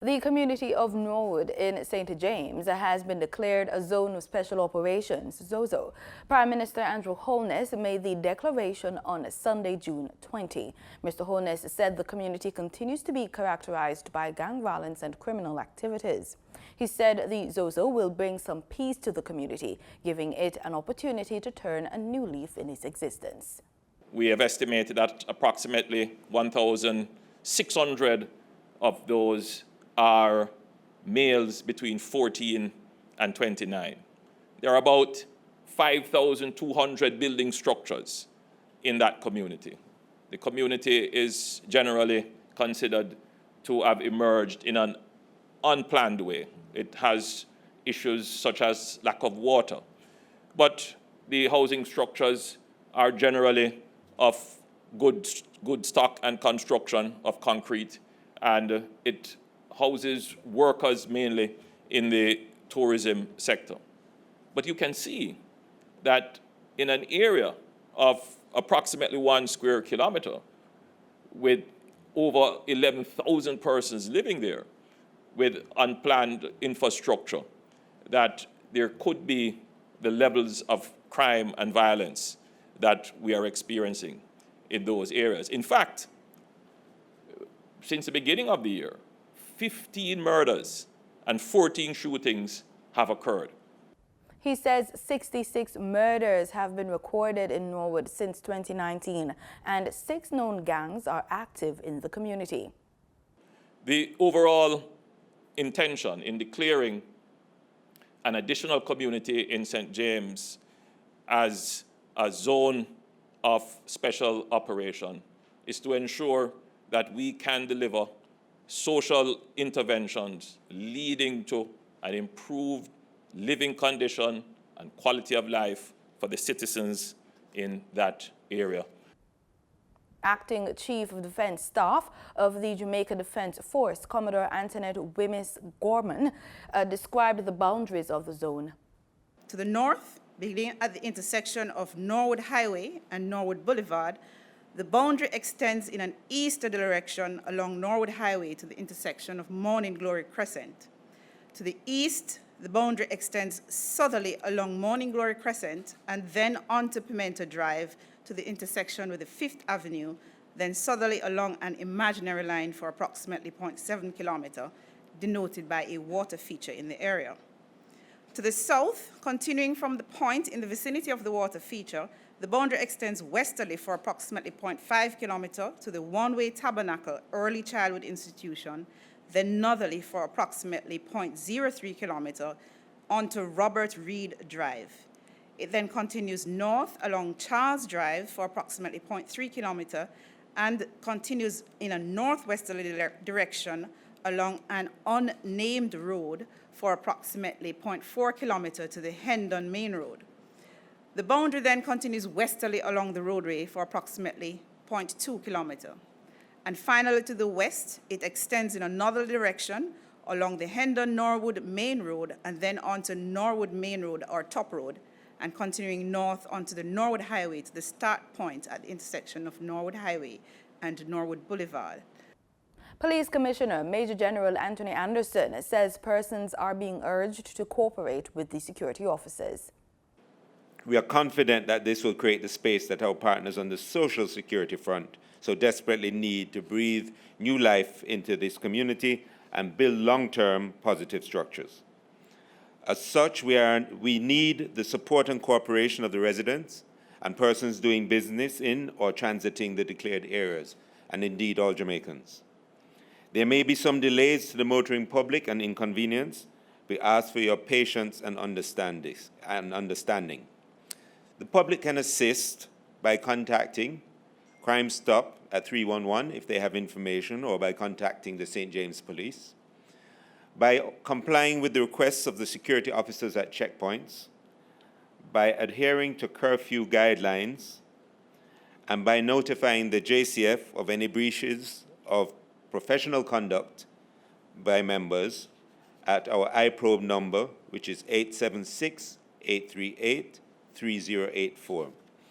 The community of Norwood in St. James has been declared a zone of special operations, ZOSO. Prime Minister Andrew Holness made the declaration on Sunday, June 20. Mr. Holness said the community continues to be characterized by gang violence and criminal activities. He said the ZOSO will bring some peace to the community, giving it an opportunity to turn a new leaf in its existence. We have estimated that approximately 1,600 of those are males between 14 and 29. There are about 5,200 building structures in that community. The community is generally considered to have emerged in an unplanned way. It has issues such as lack of water, but the housing structures are generally of good stock and construction of concrete, and it houses workers mainly in the tourism sector. But you can see that in an area of approximately 1 square kilometer with over 11,000 persons living there with unplanned infrastructure, that there could be the levels of crime and violence that we are experiencing in those areas. In fact, since the beginning of the year, 15 murders and 14 shootings have occurred. He says 66 murders have been recorded in Norwood since 2019, and 6 known gangs are active in the community. The overall intention in declaring an additional community in St. James as a zone of special operation is to ensure that we can deliver social interventions leading to an improved living condition and quality of life for the citizens in that area. Acting Chief of Defense Staff of the Jamaica Defense Force, Commodore Antoinette Wemyss-Gorman, described the boundaries of the zone. To the north, beginning at the intersection of Norwood Highway and Norwood Boulevard, the boundary extends in an easterly direction along Norwood Highway to the intersection of Morning Glory Crescent. To the east, the boundary extends southerly along Morning Glory Crescent and then onto Pimento Drive to the intersection with the 5th Avenue, then southerly along an imaginary line for approximately 0.7 kilometer, denoted by a water feature in the area. To the south, continuing from the point in the vicinity of the water feature, the boundary extends westerly for approximately 0.5 kilometer to the one-way Tabernacle Early Childhood Institution, then northerly for approximately 0.03 kilometer onto Robert Reed Drive. It then continues north along Charles Drive for approximately 0.3 kilometer and continues in a northwesterly direction along an unnamed road for approximately 0.4 kilometer to the Hendon Main Road. The boundary then continues westerly along the roadway for approximately 0.2 kilometer. And finally, to the west, it extends in another direction along the Hendon-Norwood Main Road and then onto Norwood Main Road or Top Road, and continuing north onto the Norwood Highway to the start point at the intersection of Norwood Highway and Norwood Boulevard. Police Commissioner Major General Anthony Anderson says persons are being urged to cooperate with the security officers. We are confident that this will create the space that our partners on the social security front so desperately need to breathe new life into this community and build long-term positive structures. As such, we need the support and cooperation of the residents and persons doing business in or transiting the declared areas, and indeed all Jamaicans. There may be some delays to the motoring public and inconvenience. We ask for your patience and understanding. The public can assist by contacting Crime Stop at 311 if they have information, or by contacting the St. James Police, by complying with the requests of the security officers at checkpoints, by adhering to curfew guidelines, and by notifying the JCF of any breaches of professional conduct by members at our iProbe number, which is 876-838-3084.